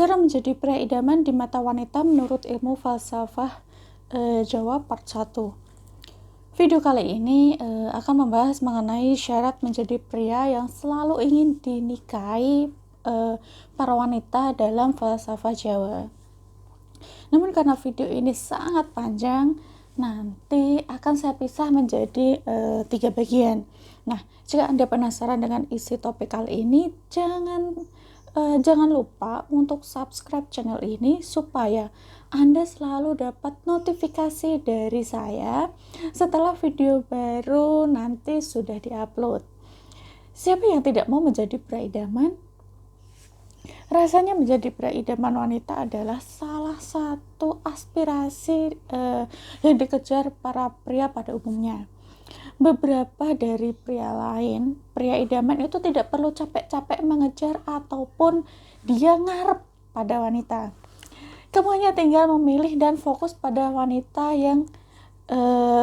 Cara menjadi pria idaman di mata wanita menurut ilmu falsafah Jawa part 1. Video kali ini akan membahas mengenai syarat menjadi pria yang selalu ingin dinikahi para wanita dalam falsafah Jawa. Namun karena video ini sangat panjang, nanti akan saya pisah menjadi 3 bagian. Nah, jika Anda penasaran dengan isi topik kali ini, jangan lupa untuk subscribe channel ini supaya Anda selalu dapat notifikasi dari saya setelah video baru nanti sudah diupload. Siapa yang tidak mau menjadi pria idaman? Rasanya menjadi pria idaman wanita adalah salah satu aspirasi yang dikejar para pria pada umumnya. Beberapa dari pria lain, pria idaman itu tidak perlu capek-capek mengejar ataupun dia ngarep pada wanita. Kamu hanya tinggal memilih dan fokus pada wanita yang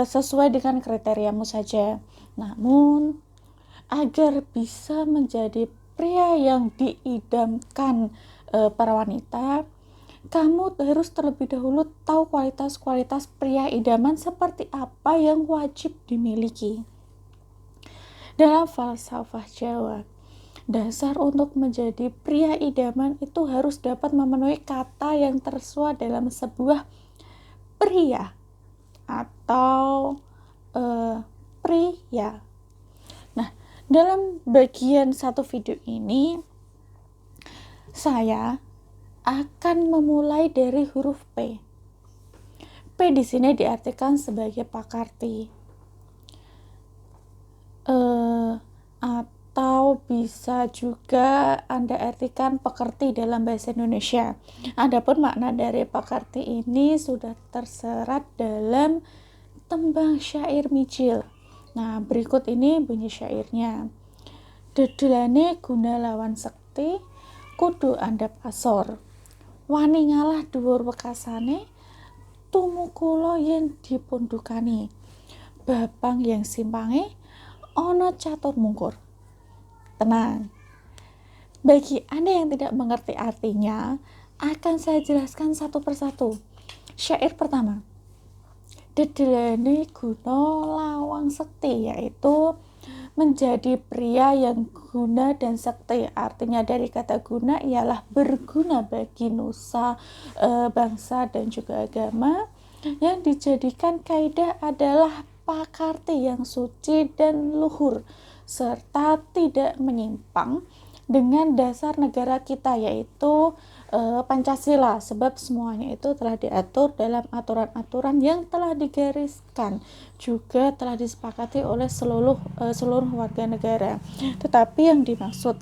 sesuai dengan kriteriamu saja. Namun, agar bisa menjadi pria yang diidamkan para wanita, kamu harus terlebih dahulu tahu kualitas-kualitas pria idaman seperti apa yang wajib dimiliki. Dalam falsafah Jawa, dasar untuk menjadi pria idaman itu harus dapat memenuhi kata yang tersurat dalam sebuah pria atau pria. Nah, dalam bagian satu video ini saya akan memulai dari huruf P. P di sini diartikan sebagai pakarti. Atau bisa juga Anda artikan pekerti dalam bahasa Indonesia. Adapun makna dari pakarti ini sudah terserat dalam tembang syair Mijil. Nah, berikut ini bunyi syairnya. Dedulane guna lawan sekti, kudu andhap asor. Wani ngalah dhuwur wekasane, tumukula yen dipundhukani. Babang yang simpange, ana catur mungkur. Tenang. Bagi Anda yang tidak mengerti artinya, akan saya jelaskan satu persatu. Syair pertama. Dedelane guna lawang sekti, yaitu menjadi pria yang guna dan sekti. Artinya dari kata guna ialah berguna bagi nusa, bangsa dan juga agama. Yang dijadikan kaidah adalah pakarti yang suci dan luhur serta tidak menyimpang dengan dasar negara kita, yaitu Pancasila, sebab semuanya itu telah diatur dalam aturan-aturan yang telah digariskan, juga telah disepakati oleh seluruh warga negara. Tetapi yang dimaksud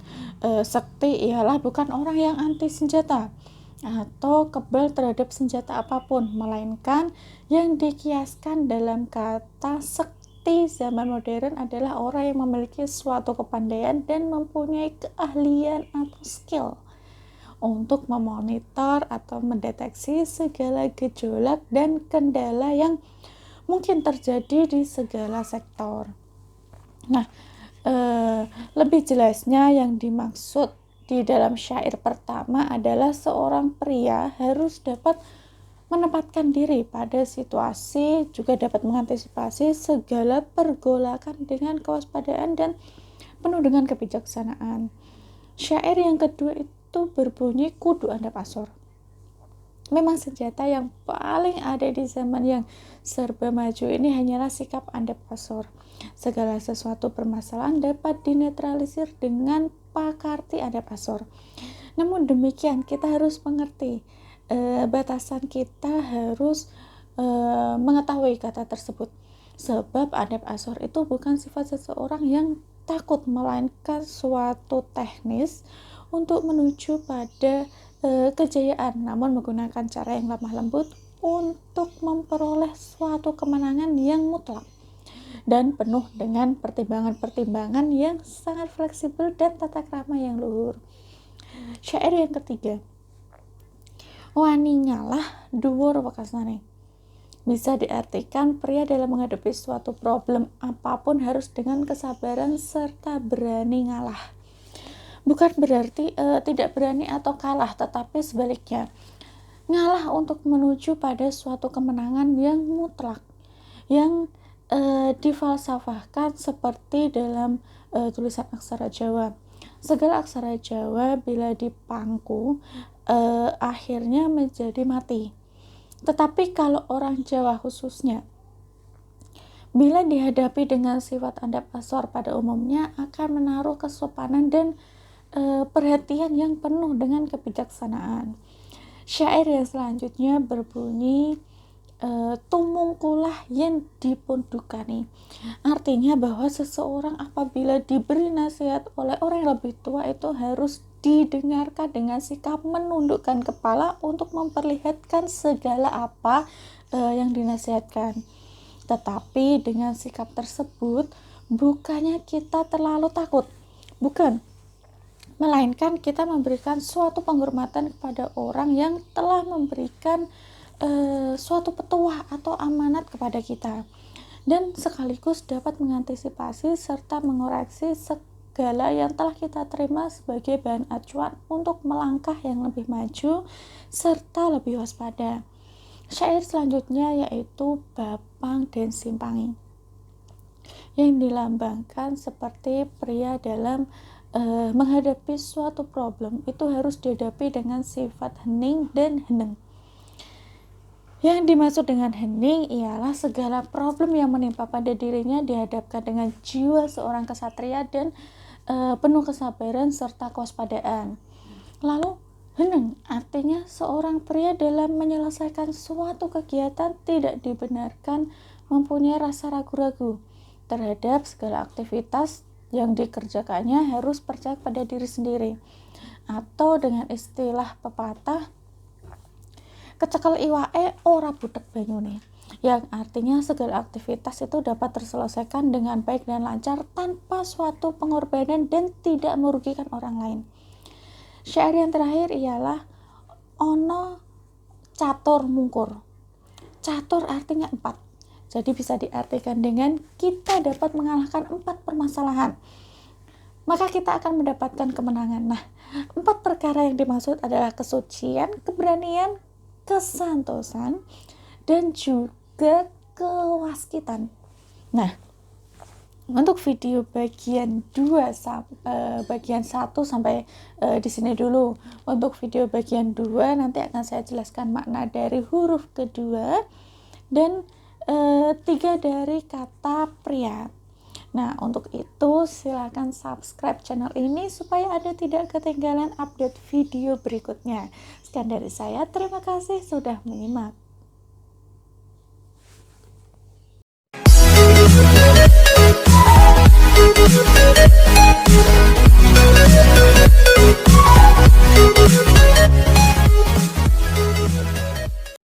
sekti ialah bukan orang yang anti senjata atau kebal terhadap senjata apapun, melainkan yang dikiaskan dalam kata sekti zaman modern adalah orang yang memiliki suatu kepandaian dan mempunyai keahlian atau skill untuk memonitor atau mendeteksi segala gejolak dan kendala yang mungkin terjadi di segala sektor. Nah, lebih jelasnya yang dimaksud di dalam syair pertama adalah seorang pria harus dapat menempatkan diri pada situasi, juga dapat mengantisipasi segala pergolakan dengan kewaspadaan dan penuh dengan kebijaksanaan. Syair yang kedua itu berbunyi kudu andhap asor. Memang senjata yang paling ada di zaman yang serba maju ini hanyalah sikap andhap asor. Segala sesuatu permasalahan dapat dinetralisir dengan pakarti andhap asor. Namun demikian kita harus mengerti batasan, kita harus mengetahui kata tersebut. Sebab andhap asor itu bukan sifat seseorang yang takut, melainkan suatu teknis untuk menuju pada kejayaan, namun menggunakan cara yang lemah lembut untuk memperoleh suatu kemenangan yang mutlak dan penuh dengan pertimbangan-pertimbangan yang sangat fleksibel dan tata krama yang luhur. Syair yang ketiga. Wani ngalah dhuwur wekasane. Bisa diartikan pria dalam menghadapi suatu problem apapun harus dengan kesabaran serta berani ngalah. Bukan berarti tidak berani atau kalah, tetapi sebaliknya ngalah untuk menuju pada suatu kemenangan yang mutlak, yang difalsafahkan seperti dalam tulisan aksara Jawa. Segala aksara Jawa bila dipangku akhirnya menjadi mati. Tetapi kalau orang Jawa khususnya, bila dihadapi dengan sifat andap asor pada umumnya akan menaruh kesopanan dan perhatian yang penuh dengan kebijaksanaan. Syair yang selanjutnya berbunyi tumungkulah yen dipundukani. Artinya bahwa seseorang apabila diberi nasihat oleh orang yang lebih tua itu harus didengarkan dengan sikap menundukkan kepala untuk memperlihatkan segala apa yang dinasihatkan. Tetapi dengan sikap tersebut bukannya kita terlalu takut, bukan, melainkan kita memberikan suatu penghormatan kepada orang yang telah memberikan suatu petuah atau amanat kepada kita, dan sekaligus dapat mengantisipasi serta mengoreksi segala yang telah kita terima sebagai bahan acuan untuk melangkah yang lebih maju serta lebih waspada. Syair selanjutnya yaitu Bapang dan Simpangi, yang dilambangkan seperti pria dalam menghadapi suatu problem itu harus dihadapi dengan sifat hening dan heneng. Yang dimaksud dengan hening ialah segala problem yang menimpa pada dirinya dihadapkan dengan jiwa seorang kesatria dan penuh kesabaran serta kewaspadaan. Lalu heneng artinya seorang pria dalam menyelesaikan suatu kegiatan tidak dibenarkan mempunyai rasa ragu-ragu terhadap segala aktivitas yang dikerjakannya, harus percaya pada diri sendiri, atau dengan istilah pepatah kecekel iwake ora butek banyune, yang artinya segala aktivitas itu dapat terselesaikan dengan baik dan lancar tanpa suatu pengorbanan dan tidak merugikan orang lain. Syair yang terakhir ialah ono catur mungkur. Catur artinya 4, jadi bisa diartikan dengan kita dapat mengalahkan 4 permasalahan, maka kita akan mendapatkan kemenangan. Nah, 4 perkara yang dimaksud adalah kesucian, keberanian, kesantosan, dan juga kewaskitan. Nah, untuk video bagian 2 bagian 1 sampai di sini dulu. Untuk video bagian 2 nanti akan saya jelaskan makna dari huruf kedua dan 3 dari kata pria. Nah, untuk itu silakan subscribe channel ini supaya Anda tidak ketinggalan update video berikutnya. Sekian dari saya, terima kasih sudah menyimak.